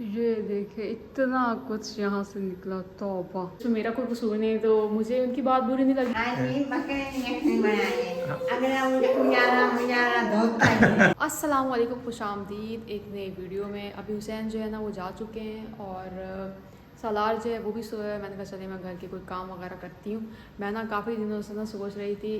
ये देखे इतना कुछ यहाँ से निकला, तौबा। तो मेरा कोई कसूर नहीं, तो मुझे उनकी बात बुरी नहीं लगी। अस्सलाम वालेकुम, खुशामदीद एक नई वीडियो में। अभी हुसैन जो है ना वो जा चुके हैं और सालार जो है वो भी सोया है। मैंने कहा चलिए मैं घर के कोई काम वगैरह करती हूँ। मैं ना काफ़ी दिनों से ना सोच रही थी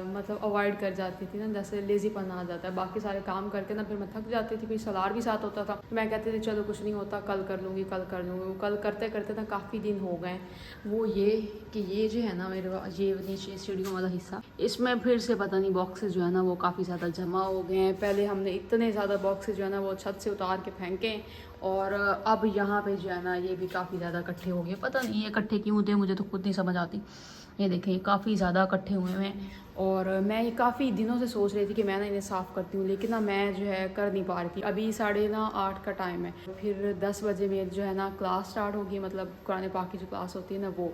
मतलब अवॉइड कर जाती थी ना, जैसे लेज़ीपन आ जाता है, बाकी सारे काम करके ना फिर मैं थक जाती थी। फिर सालार भी साथ होता था तो मैं कहती थी चलो कुछ नहीं होता, कल कर लूँगी कल कर लूँगी। वो कल करते करते ना काफ़ी दिन हो गए। वो ये कि ये जो है ना मेरे ये नीचे सीढ़ियों वाला हिस्सा, इसमें फिर से पता नहीं बॉक्सेस जो है ना वो काफ़ी ज़्यादा जमा हो गए हैं। पहले हमने इतने ज़्यादा बॉक्सेस जो है ना वो छत से उतार के फेंके और अब यहाँ पे जो है ना ये भी काफ़ी ज़्यादा इकट्ठे हो गए। पता नहीं ये इकट्ठे क्यों होते हैं, मुझे तो खुद नहीं समझ आती। ये देखें काफ़ी ज़्यादा इकट्ठे हुए हैं और मैं ये काफ़ी दिनों से सोच रही थी कि मैं ना इन्हें साफ़ करती हूँ, लेकिन ना मैं जो है कर नहीं पा रही थी। अभी 8:30 का टाइम है, फिर 10 बजे मेरी जो है ना क्लास स्टार्ट होगी, मतलब कुरान पाक की जो क्लास होती है ना वो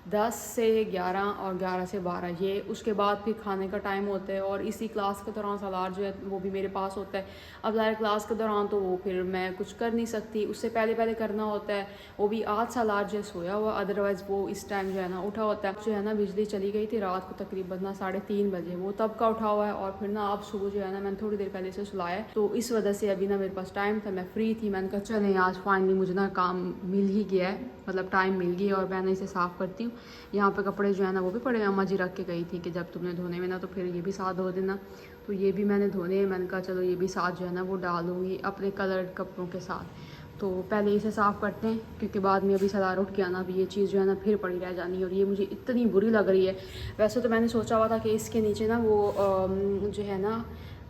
10 से 11 और 11 से 12, ये उसके बाद फिर खाने का टाइम होता है। और इसी क्लास के दौरान सालार जो है वो भी मेरे पास होता है। अब ज़ाहिर क्लास के दौरान तो वो फिर मैं कुछ कर नहीं सकती, उससे पहले पहले करना होता है। वो भी आज सालार जो है सोया हुआ, अदरवाइज़ वो इस टाइम जो है ना उठा होता है। जो है ना बिजली चली गई थी रात को तकरीबन ना 3:30 बजे, वो तब का उठा हुआ है। और फिर ना अब सुबह जो है ना मैंने थोड़ी देर पहले से सुलाया, तो इस वजह से अभी ना मेरे पास टाइम था, मैं फ्री थी। मैंने कहा चलें आज फाइनली मुझे ना काम मिल ही गया है, मतलब टाइम मिल गया और मैंने इसे साफ़ करती हूँ। यहाँ पे कपड़े जो है ना वो भी पड़े, अम्मा जी रख के गई थी कि जब तुमने धोने में ना तो फिर ये भी साथ धो देना। तो ये भी मैंने धोने, मैंने कहा चलो ये भी साथ जो है ना वो डालूँगी अपने कलर्ड कपड़ों के साथ। तो पहले इसे साफ़ करते हैं क्योंकि बाद में अभी सालार उठ के आना, अभी ये चीज़ जो है ना फिर पड़ी रह जानी है और ये मुझे इतनी बुरी लग रही है। वैसे तो मैंने सोचा हुआ था कि इसके नीचे ना वो जो है ना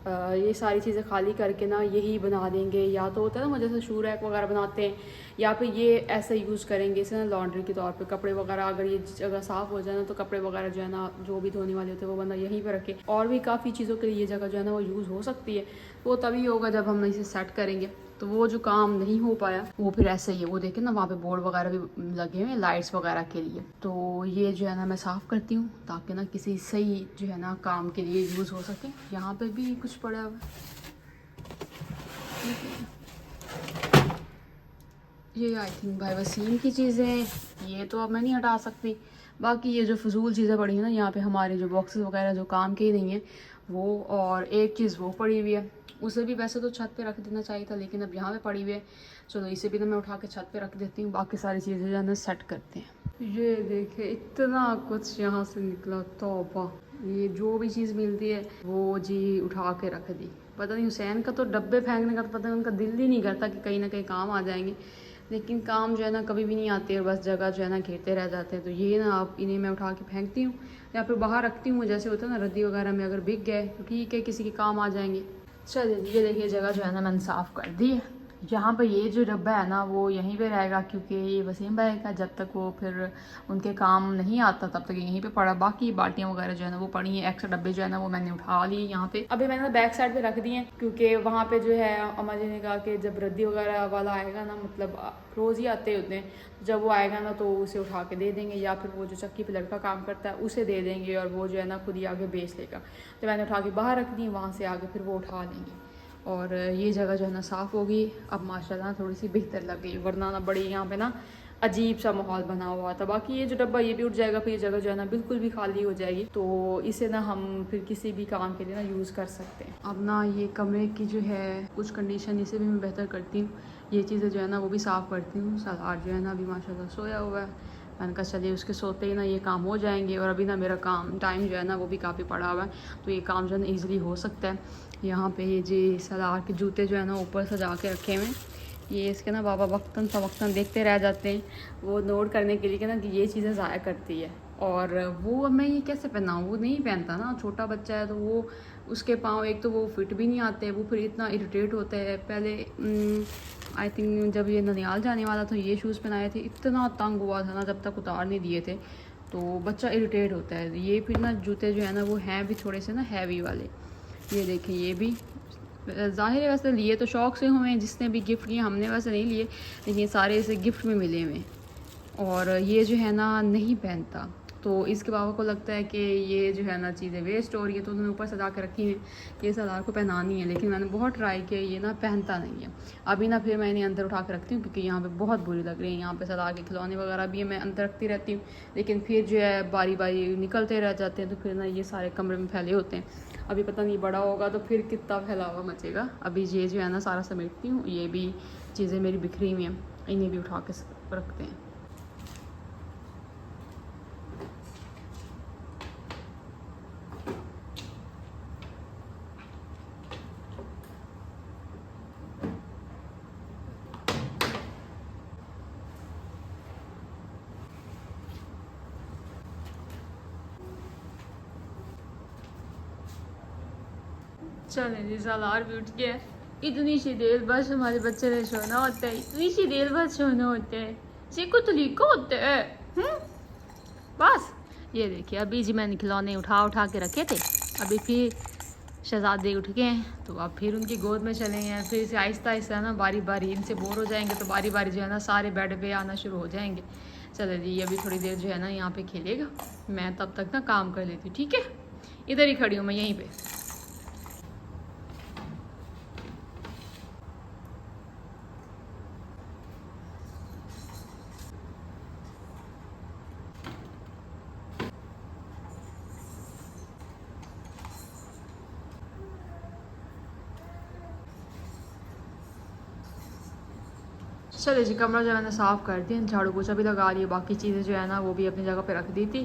ये सारी चीज़ें खाली करके ना यही बना देंगे, या तो होता है ना वो जैसे शू रैक वगैरह बनाते हैं, या फिर ये ऐसे यूज़ करेंगे इसे ना लॉन्ड्री के तौर पे। कपड़े वगैरह अगर ये जगह साफ़ हो जाए ना तो कपड़े वगैरह जो है ना जो भी धोने वाले होते हैं वो बंदा यहीं पे रखे। और भी काफ़ी चीज़ों के लिए ये जगह जो है ना वो यूज़ हो सकती है। वो तभी होगा जब हम इसे सेट करेंगे। तो वो जो काम नहीं हो पाया वो फिर ऐसे ही है। वो देखें ना वहाँ पे बोर्ड वगैरह भी लगे हुए हैं लाइट्स वगैरह के लिए। तो ये जो है ना मैं साफ़ करती हूँ ताकि ना किसी सही जो है ना काम के लिए यूज़ हो सके। यहाँ पे भी कुछ पड़ा हुआ ये आई थिंक भाई वसीम की चीज़ें, ये तो अब मैं नहीं हटा सकती। बाकी ये जो फजूल चीज़ें पड़ी हैं ना यहाँ पे, हमारे जो बॉक्सेस वगैरह जो काम के ही नहीं है वो, और एक चीज़ वो पड़ी हुई है, उसे भी वैसे तो छत पे रख देना चाहिए था लेकिन अब यहाँ पे पड़ी हुई है। चलो इसे भी ना मैं उठा के छत पे रख देती हूँ, बाकी सारी चीज़ें जो है ना सेट करते हैं। ये देखे इतना कुछ यहाँ से निकला, तौबा। ये जो भी चीज़ मिलती है वो जी उठा के रख दी। पता नहीं हुसैन का तो डब्बे फेंकने का तो पता नहीं, उनका दिल ही नहीं करता कि कहीं ना कहीं काम आ जाएंगे, लेकिन काम जो है ना कभी भी नहीं आते और बस जगह जो है ना घेरते रह जाते हैं। तो ये ना आप इन्हें मैं उठा के फेंकती हूँ या फिर बाहर रखती हूँ, जैसे होता है ना रद्दी वगैरह में अगर बिक गए तो ठीक है, किसी के काम आ जाएंगे। चलिए ये देखिए जगह जो है ना मैंने साफ़ कर दी है। यहाँ पर ये जो डब्बा है ना वो यहीं पे रहेगा क्योंकि ये वसीम भाई का, जब तक वो फिर उनके काम नहीं आता तब तक यहीं पे पड़ा। बाकी बाल्टियाँ वगैरह जो है ना वो पड़ी हैं, एक्स्ट्रा डब्बे जो है ना वो मैंने उठा लिए यहाँ पे। अभी मैंने बैक साइड पे रख दिए हैं क्योंकि वहाँ पे जो है अम्मा जी ने कहा कि जब रद्दी वगैरह वाला आएगा ना, मतलब रोज़ ही आते होते हैं, जब वो आएगा ना तो उसे उठा के दे देंगे, या फिर वो जो चक्की पे लड़का काम करता है उसे दे देंगे और वो जो है ना खुद ही आगे बेच लेगा। तो मैंने उठा के बाहर रख दी, वहाँ से आगे फिर वो उठा लेंगे और ये जगह जो है ना साफ़ होगी। अब माशाल्लाह थोड़ी सी बेहतर लग गई, वरना ना बड़ी यहाँ पे ना अजीब सा माहौल बना हुआ था। बाकी ये जो डब्बा ये भी उठ जाएगा, फिर ये जगह जो है ना बिल्कुल भी खाली हो जाएगी, तो इसे ना हम फिर किसी भी काम के लिए ना यूज़ कर सकते हैं। अब ना ये कमरे की जो है कुछ कंडीशन इसे भी मैं बेहतर करती हूँ, ये चीज़ें जो है ना वो भी साफ़ करती हूँ। सालार जो है ना अभी माशाल्लाह सोया हुआ है, मैंने कहा चलिए उसके सोते ही ना ये काम हो जाएंगे। और अभी ना मेरा काम टाइम जो है ना वो भी काफ़ी पड़ा हुआ है, तो ये काम जो है ना ईज़िली हो सकता है। यहाँ पे ये जी सालार के जूते जो है ना ऊपर सजा के रखे हुए हैं, ये इसके ना बाबा वक्तन फ़वक्तन देखते रह जाते हैं, वो नोट करने के लिए कि ना कि ये चीज़ें ज़ाया करती है। और वो अब मैं ये कैसे पहनाऊँ, वो नहीं पहनता ना, छोटा बच्चा है तो वो उसके पाँव एक तो वो फिट भी नहीं आते, वो फिर इतना इरिटेट होता है। पहले आई थिंक जब ये ननियाल जाने वाला था ये शूज़ पहनाए थे, इतना तंग हुआ था ना जब तक उतार नहीं दिए थे, तो बच्चा इरिटेट होता है। ये फिर ना जूते जो है ना वो हैं भी थोड़े से ना हैवी वाले। ये देखें ये भी ज़ाहिर है वैसे लिए तो शौक़ से हुए हैं, जिसने भी गिफ्ट किए, हमने वैसे नहीं लिए लेकिन ये सारे इसे गिफ्ट में मिले हुए। और ये जो है ना नहीं पहनता, तो तो इसके बाबा को लगता है कि ये जो है ना चीज़ें वेस्ट हो रही है, तो उन्होंने ऊपर सजा के रखी है कि सलार को पहनानी है। लेकिन मैंने बहुत ट्राई किया, ये ना पहनता नहीं है। अभी ना फिर मैं इन्हें अंदर उठा के रखती हूँ क्योंकि यहाँ पे बहुत बुरी लग रही है। यहाँ पे सलार के खिलौने वगैरह भी है, मैं अंदर रखती रहती हूँ, लेकिन फिर जो है बारी बारी निकलते रह जाते हैं, तो फिर ना ये सारे कमरे में फैले होते हैं। अभी पता नहीं बड़ा होगा तो फिर कितना फैलावा मचेगा। अभी ये जो है ना सारा समेटती हूँ, ये भी चीज़ें मेरी बिखरी हुई हैं, इन्हें भी उठा के रखते हैं। चले जी, सालार भी उठ गया। इतनी सी देर बस हमारे बच्चे ने सोना होता है, इतनी सी देर बस सोना होता है, सीखो तो लिखो होता है। बस ये देखिए, अभी जी मैंने खिलौने उठा उठा के रखे थे, अभी फिर शहजादे उठ गए हैं, तो अब फिर उनकी गोद में चले हैं। फिर से आहिस्ता आहिस्ता ना बारी बारी, इनसे बोर हो जाएंगे तो बारी बारी जो है ना सारे बेड पे आना शुरू हो जाएंगे। चलो जी, अभी थोड़ी देर जो है ना यहाँ पे खेलेगा, मैं तब तक ना काम कर लेती हूँ। ठीक है, इधर ही खड़ी हूँ मैं, यहीं पे। चले जी, कमरा जो है ना साफ़ कर दिया, झाड़ू पोछा भी लगा लिया, बाकी चीज़ें जो है ना वो भी अपनी जगह पे रख दी थी।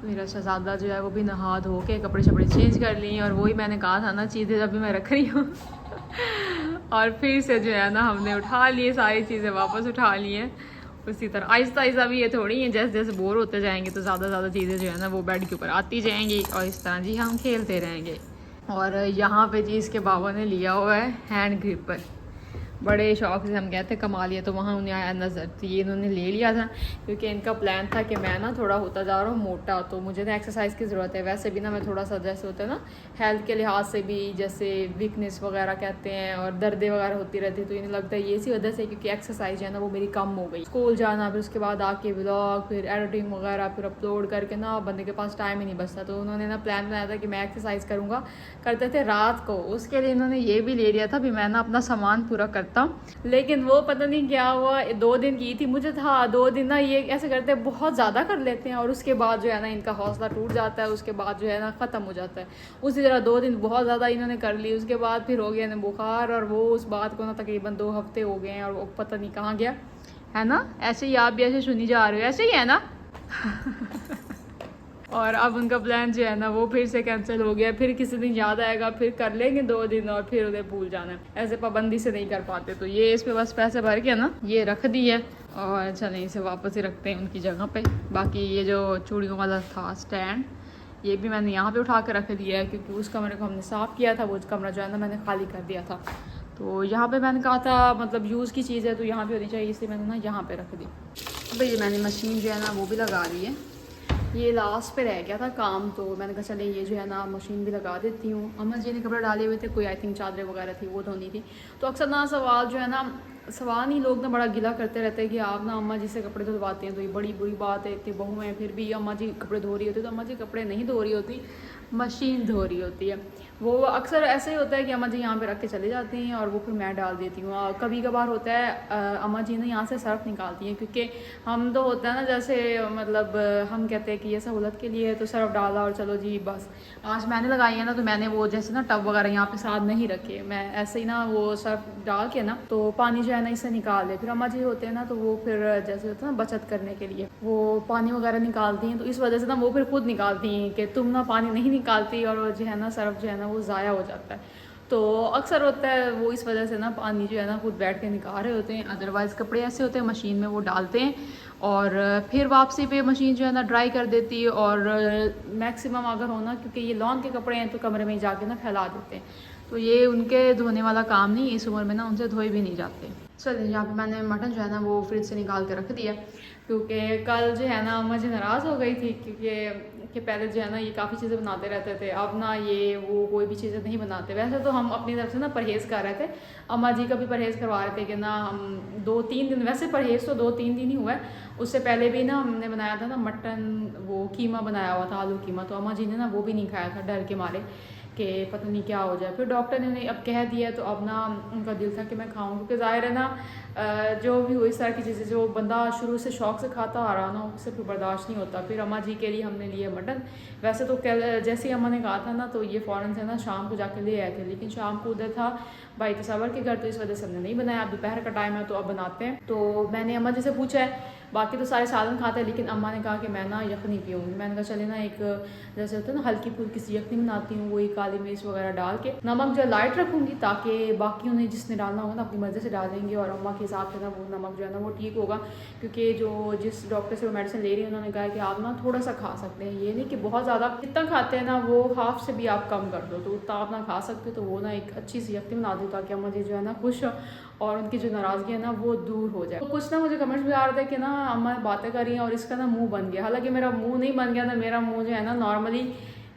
मेरा शहजादा जो है वो भी नहा धो के कपड़े शपड़े चेंज कर लिए, और वही मैंने कहा था ना चीज़ें अभी मैं रख रही हूँ और फिर से जो है ना हमने उठा लिए, सारी चीज़ें वापस उठा ली हैं। उसी तरह आहिस्ता आहिस्ता भी ये थोड़ी है, जैसे जैसे बोर होते जाएंगे तो ज़्यादा ज़्यादा चीज़ें जो है ना वो बेड के ऊपर आती जाएंगी, और इस तरह जी हम खेलते रहेंगे। और यहाँ पे जी इसके बाबा ने लिया हुआ है हैंड ग्रिपर, बड़े शौक से हम गए थे कमालिया, तो वहाँ उन्हें आया नज़र, तो ये इन्होंने ले लिया था क्योंकि इनका प्लान था कि मैं ना थोड़ा होता जा रहा हूँ मोटा, तो मुझे ना एक्सरसाइज की ज़रूरत है। वैसे भी ना मैं थोड़ा सा जैसे होता है ना हेल्थ के लिहाज से भी, जैसे वीकनेस वगैरह कहते हैं और दर्दें वगैरह होती रहती है, तो इन्हें लगता है ये इसी वजह से, क्योंकि एक्सरसाइज है ना वो मेरी कम हो गई। स्कूल जाना, फिर उसके बाद आके व्लॉग, फिर एडिटिंग वगैरह, फिर अपलोड करके ना बंदे के पास टाइम ही नहीं बचता। तो उन्होंने ना प्लान बनाया था कि मैं एक्सरसाइज करूँगा, करते थे रात को, उसके लिए इन्होंने ये भी ले लिया था भी मैं ना अपना सामान पूरा करता हूँ। लेकिन वो पता नहीं क्या हुआ, 2 दिन की थी, मुझे था 2 दिन ना ये ऐसे करते हैं, बहुत ज़्यादा कर लेते हैं, और उसके बाद जो है ना इनका हौसला टूट जाता है, उसके बाद जो है ना ख़त्म हो जाता है। उसी तरह 2 दिन बहुत ज़्यादा इन्होंने कर ली, उसके बाद फिर हो गया इन्हें बुखार, और वो उस बात को ना तकरीबन 2 हफ्ते हो गए हैं, और वो पता नहीं कहाँ गया है ना। ऐसे ही आप भी ऐसे सुनी जा रहे हो, ऐसे ही है ना और अब उनका प्लान जो है ना वो फिर से कैंसिल हो गया। फिर किसी दिन याद आएगा, फिर कर लेंगे 2 दिन, और फिर उन्हें भूल जाना है, ऐसे पाबंदी से नहीं कर पाते। तो ये इस पे बस पैसे भर के ना ये रख दी है, और चलें इसे वापस ही रखते हैं उनकी जगह पे। बाकी ये जो चूड़ियों वाला था स्टैंड, ये भी मैंने यहाँ पे उठा के रख दिया है, क्योंकि उस कमरे को हमने साफ़ किया था, वो कमरा जो है ना मैंने खाली कर दिया था। तो यहाँ पे मैंने कहा था मतलब यूज़ की चीज़ है तो यहाँ पे होनी चाहिए, इसलिए मैंने ना यहाँ पे रख दी। भाई मैंने मशीन जो है ना वो भी लगा दी है, ये लास्ट पे रह गया था काम, तो मैंने कहा चले ये जो है ना मशीन भी लगा देती हूँ। अम्मा जी ने कपड़े डाले हुए थे, कोई आई थिंक चादरें वगैरह थी वो धोनी थी। तो अक्सर ना सवाल जो है ना, सवाल नहीं, लोग ना बड़ा गिला करते रहते हैं कि आप ना अम्मा जी से कपड़े धुलवाते हैं, तो ये बड़ी बुरी बात है, इतनी बहू हैं फिर भी अम्मा जी कपड़े धो रही होती है। तो अम्मा जी कपड़े नहीं धो रही होती, मशीन धो रही होती है। वो अक्सर ऐसे ही होता है कि अम्मा जी यहाँ पे रख के चले जाती हैं, और वो फिर मैं डाल देती हूँ। कभी कभार होता है अम्मा जी ने यहाँ से सर्फ निकालती हैं, क्योंकि हम तो होता है ना जैसे मतलब हम कहते हैं कि ये सहूलत के लिए है, तो सर्फ डाला और चलो जी बस। आज मैंने लगाई है ना, तो मैंने वो जैसे ना टब वगैरह यहाँ पे साथ नहीं रखे, मैं ऐसे ही ना वो सर्फ डाल के ना तो पानी जो है ना इससे निकाल दे। फिर अम्मा जी होते हैं ना, तो वो फिर जैसे होता है ना बचत करने के लिए वो पानी वगैरह निकालती हैं, तो इस वजह से ना वो फिर खुद निकालती हैं कि तुम ना पानी नहीं निकालती, और जो है ना सर्फ जो है ना वो ज़ाया हो जाता है। तो अक्सर होता है वो इस वजह से ना पानी जो है ना खुद बैठ के निकाल रहे होते हैं। अदरवाइज़ कपड़े ऐसे होते हैं मशीन में वो डालते हैं, और फिर वापसी पे मशीन जो है ना ड्राई कर देती है। और मैक्सिमम अगर होना, क्योंकि ये लॉन के कपड़े हैं, तो कमरे में जाके ना फैला देते हैं, तो ये उनके धोने वाला काम नहीं, इस उम्र में ना उनसे धोए भी नहीं जाते। चलिए, यहाँ पे मैंने मटन जो है ना वो फ्रिज से निकाल के रख दिया, क्योंकि कल जो है ना अम्मा जी नाराज़ हो गई थी, क्योंकि पहले जो है ना ये काफ़ी चीज़ें बनाते रहते थे, अब ना ये वो कोई भी चीज़ें नहीं बनाते। वैसे तो हम अपनी तरफ से ना परहेज़ कर रहे थे, अम्मा जी का भी परहेज़ करवा रहे थे कि ना हम 2-3 दिन, वैसे परहेज़ तो 2-3 दिन ही हुआ है, उससे पहले भी ना हमने बनाया था ना मटन, वो कीमा बनाया हुआ था, आलू कीमा, तो अम्मा जी ने ना वो भी नहीं खाया था डर के मारे कि पता नहीं क्या हो जाए। फिर डॉक्टर ने उन्हें अब कह दिया, तो अब ना उनका दिल था कि मैं खाऊं, क्योंकि ज़ाहिर है ना जो भी हो इस तरह की चीज़ें जो बंदा शुरू से शौक़ से खाता आ रहा ना, उससे फिर बर्दाश्त नहीं होता। फिर अम्मा जी के लिए हमने लिया मटन। वैसे तो जैसे ही अम्मा ने कहा था ना, तो ये फ़ौरन से ना शाम को जाके ले आए थे, लेकिन शाम को उधर था भाई तसव्वुर के घर, तो इस वजह से हमने नहीं बनाया। अब दोपहर का टाइम है तो अब बनाते हैं। तो मैंने अम्मा जी से पूछा है, बाकी तो सारे सालन खाते हैं, लेकिन अम्मा ने कहा कि मैं ना यखनी पीऊँगी। मैंने कहा चले ना एक जैसे होता है ना हल्की फुल्की सी यखनी बनाती हूँ, वही काली मिर्च वगैरह डाल के, नमक जो लाइट रखूँगी, ताकि बाकी उन्हें जिसने डालना होगा ना अपनी मर्ज़ी से डालेंगे, और अम्मा के हिसाब से ना वो नमक जो है ना वो ठीक होगा। क्योंकि जो जिस डॉक्टर से वो मेडिसिन ले रही है, उन्होंने कहा कि आप ना थोड़ा सा खा सकते हैं, ये नहीं कि बहुत ज़्यादा, जितना खाते हैं ना वो हाफ से भी आप कम कर दो, तो उतना आप ना खा सकते हो। तो वो ना एक अच्छी सी यखनी बना दो, ताकि अम्मा जी जो है ना खुश और उनकी जो नाराज़गी है ना वो दूर हो जाए। तो कुछ ना मुझे कमेंट्स भी आ रहे थे कि ना अम्मा बातें कर रही हैं और इसका ना मुंह बन गया। हालांकि मेरा मुंह नहीं बन गया था, मेरा मुंह जो है ना नॉर्मली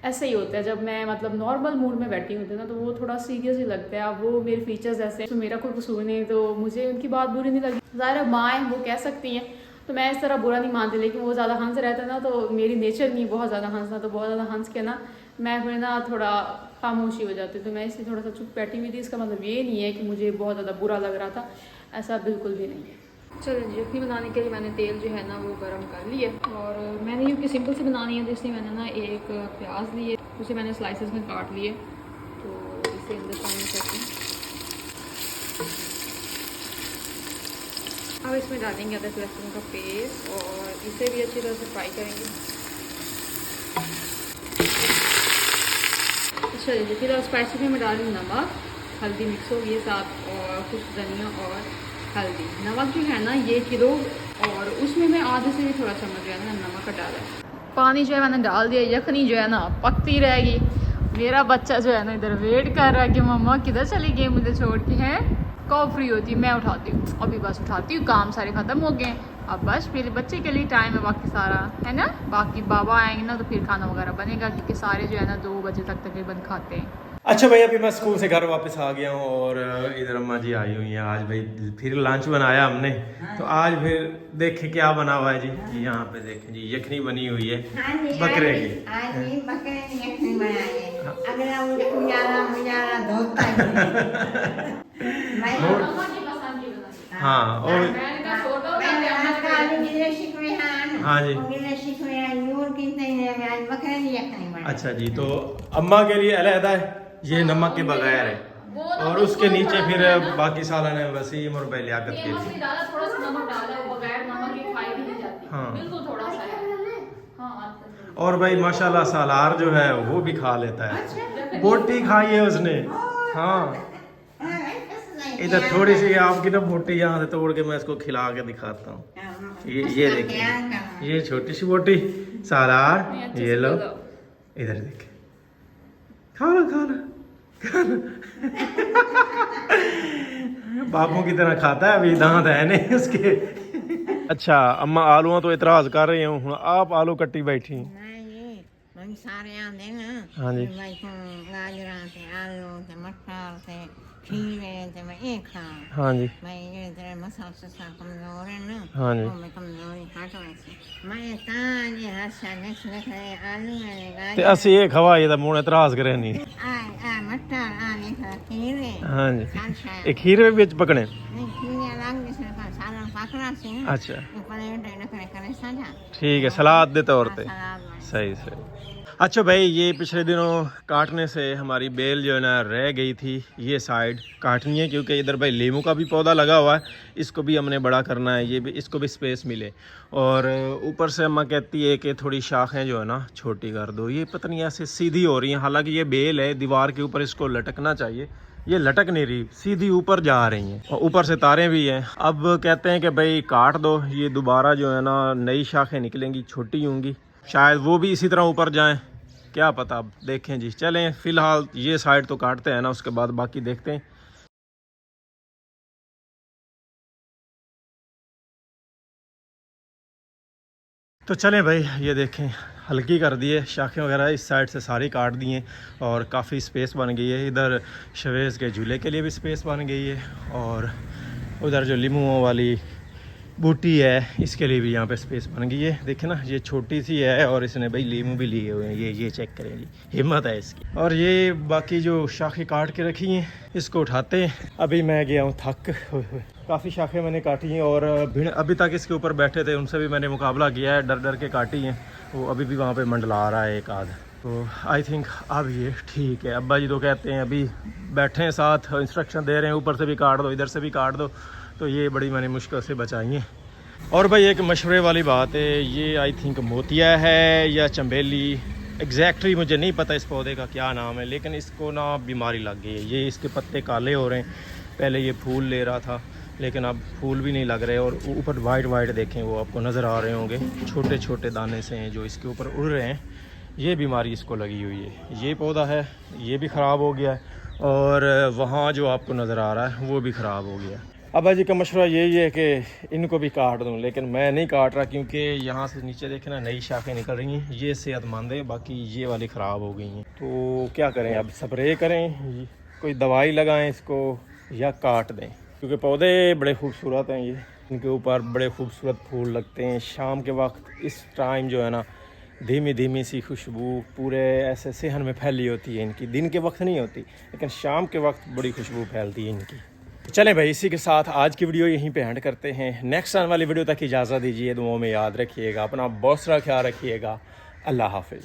ऐसे ही होता है, जब मैं मतलब नॉर्मल मूड में बैठी होती हूँ ना, तो वो थोड़ा सीरियस ही लगता है। अब वो मेरे फीचर्स ऐसे, तो मेरा कोई कसूर नहीं, तो मुझे उनकी बात बुरी नहीं लगी। ज़ाहिर माँ है, वो कह सकती हैं, तो मैं इस तरह बुरा नहीं मानती। लेकिन वो ज़्यादा हंस रहता है ना, तो मेरी नेचर नहीं बहुत ज़्यादा हंसना, तो बहुत ज़्यादा हंस के ना मैं फिर ना थोड़ा खामोशी हो जाती, तो मैं इसलिए थोड़ा सा चुप बैठी हुई थी। इसका मतलब ये नहीं है कि मुझे बहुत ज़्यादा बुरा लग रहा था, ऐसा बिल्कुल भी नहीं है। चलिए, यखनी बनाने के लिए मैंने तेल जो है ना वो गर्म कर लिया, और मैंने क्योंकि सिंपल से बनानी है, तो इसलिए मैंने ना एक प्याज लिए, उसे मैंने स्लाइसेस में काट लिए, तो इसे अंदर शामिल करते हैं। अब इसमें डालेंगे अदरक लहसुन का पेस्ट, और इसे भी अच्छी तरह से फ्राई करेंगे। चलिए, फिर स्पाइसी में मैं डाल रही हूँ नमक, हल्दी मिक्स हो गई साथ, और कुछ धनिया और हल्दी। नमक जो है ना ये किलो, और उसमें मैं आधे से भी थोड़ा चम्मच जो है ना नमक का डाला है। पानी जो है मैंने डाल दिया, यखनी जो है ना पकती रहेगी। मेरा बच्चा जो है ना इधर वेट कर रहा है कि मम्मा किधर चली गई मुझे छोड़ के। हैं कब फ्री होती मैं उठाती हूँ, अभी बस उठाती हूँ, काम सारे ख़त्म हो गए, अब बस मेरे बच्चे के लिए टाइम है बाकी सारा, है ना। बाकी बाबा आएंगे ना तो फिर खाना वगैरह बनेगा, क्योंकि सारे जो है ना 2 बजे तक तकरीबन खाते हैं। अच्छा भाई, अभी मैं स्कूल से घर वापस आ गया हूँ, और इधर अम्मा जी आई हुई हैं। आज भाई फिर लंच बनाया हमने, तो आज फिर देखें क्या बना हुआ है जी। यहाँ पे देखें जी, यखनी बनी हुई है बकरे की। हाँ, और हाँ जी, अच्छा जी, तो अम्मा के लिए अलहदा है, ये नमक के बगैर है, और उसके नीचे फिर बाकी सालन है वसीम और लियाकत के लिए। हाँ, और भाई माशाल्लाह सालार जो है वो भी खा लेता है, बोटी खाई है उसने। हाँ, इधर थोड़ी सी आपकी ना बोटी यहाँ से तोड़ के मैं इसको खिला के दिखाता हूँ। ये देखिए, ये छोटी सी बोटी सालार, ये लो, इधर देखे, खा लो खा लो खा लो। बाबू की तरह खाता है, अभी दांत है नहीं उसके। अच्छा अम्मा आलूआ तो इतराज कर रही हूँ, हूँ आप आलू कट्टी बैठी। सारे आंदे ना, हाँ जी, गाजरा से, आलू से, मटर से, खीरे से, मैं एक खाऊं। हाँ जी, मैं ये तेरे मसाले से कमजोर है ना, हाँ जी, तो मैं कमजोरी हट वैसे मैं ताजे हर शनिक रखे आलू है ते असि ये खवाई तो मुंह इतराज करे नहीं। आ मटर आ लिखा खीरे। हाँ जी, एक खीरे में बीच पकड़े। नहीं खीरे अलग जैसे सालन पकड़ा से। अच्छा, प्लेट रखे करे सजा। ठीक है, सलाद दे तौर पे। सलाद सही सही। अच्छा भाई, ये पिछले दिनों काटने से हमारी बेल जो है ना रह गई थी, ये साइड काटनी है, क्योंकि इधर भाई लीमू का भी पौधा लगा हुआ है, इसको भी हमने बड़ा करना है, ये भी इसको भी स्पेस मिले। और ऊपर से अम्मा कहती है कि थोड़ी शाखें जो है ना छोटी कर दो, ये पता नहीं ऐसे सीधी हो रही हैं, हालांकि ये बेल है, दीवार के ऊपर इसको लटकना चाहिए, ये लटक नहीं रही, सीधी ऊपर जा रही हैं, और ऊपर से तारें भी हैं। अब कहते हैं कि भाई काट दो, ये दोबारा जो है ना नई शाखें निकलेंगी, छोटी होंगी, शायद वो भी इसी तरह ऊपर जाएं, क्या पता, अब देखें जी। चलें, फिलहाल ये साइड तो काटते हैं ना, उसके बाद बाकी देखते हैं। तो चलें भाई, ये देखें हल्की कर दी है, शाखें वगैरह इस साइड से सारी काट दी हैं और काफ़ी स्पेस बन गई है। इधर शवेज़ के झूले के लिए भी स्पेस बन गई है और उधर जो लीमुओं वाली बूटी है इसके लिए भी यहाँ पे स्पेस बन गई है। देखें ना, ये छोटी सी है और इसने भाई लीमू भी लिए हुए हैं। ये चेक करें जी, हिम्मत है इसकी। और ये बाकी जो शाखें काट के रखी हैं इसको उठाते हैं। अभी मैं गया हूँ थक, काफ़ी शाखें मैंने काटी हैं और अभी तक इसके ऊपर बैठे थे उनसे भी मैंने मुकाबला किया है, डर डर के काटी हैं। वो अभी भी वहाँ पे मंडला रहा है एक आध। तो आई थिंक अब ये ठीक है। अब्बा जी तो कहते हैं अभी बैठे हैं साथ, इंस्ट्रक्शन दे रहे हैं ऊपर से भी काट दो इधर से भी काट दो। तो ये बड़ी मैंने मुश्किल से बचाई हैं। और भाई एक मशवरे वाली बात है, ये आई थिंक मोतिया है या चंबेली, एग्जैक्टली मुझे नहीं पता इस पौधे का क्या नाम है, लेकिन इसको ना बीमारी लग गई है। ये इसके पत्ते काले हो रहे हैं, पहले ये फूल ले रहा था लेकिन अब फूल भी नहीं लग रहे और ऊपर वाइट वाइट देखें वो आपको नज़र आ रहे होंगे, छोटे छोटे दाने से हैं जो इसके ऊपर उड़ रहे हैं। ये बीमारी इसको लगी हुई है। ये पौधा है ये भी ख़राब हो गया है और वहाँ जो आपको नज़र आ रहा है वो भी ख़राब हो गया है। अब्बा जी का मशवरा यही है कि इनको भी काट दूं, लेकिन मैं नहीं काट रहा क्योंकि यहाँ से नीचे देखें ना नई शाखें निकल रही हैं। ये सेहतमंद है, बाकी ये वाली ख़राब हो गई हैं। तो क्या करें, अब स्प्रे करें, कोई दवाई लगाएं इसको या काट दें, क्योंकि पौधे बड़े खूबसूरत हैं। ये इनके ऊपर बड़े खूबसूरत फूल लगते हैं। शाम के वक्त इस टाइम जो है ना धीमी धीमी सी खुशबू पूरे ऐसे सेहन में फैली होती है इनकी। दिन के वक्त नहीं होती लेकिन शाम के वक्त बड़ी खुशबू फैलती है इनकी। चलें भाई, इसी के साथ आज की वीडियो यहीं पे एंड करते हैं। नेक्स्ट आने वाली वीडियो तक इजाज़त दीजिए। दुआओं में याद रखिएगा, अपना बहुत सारा ख्याल रखिएगा। अल्लाह हाफिज़।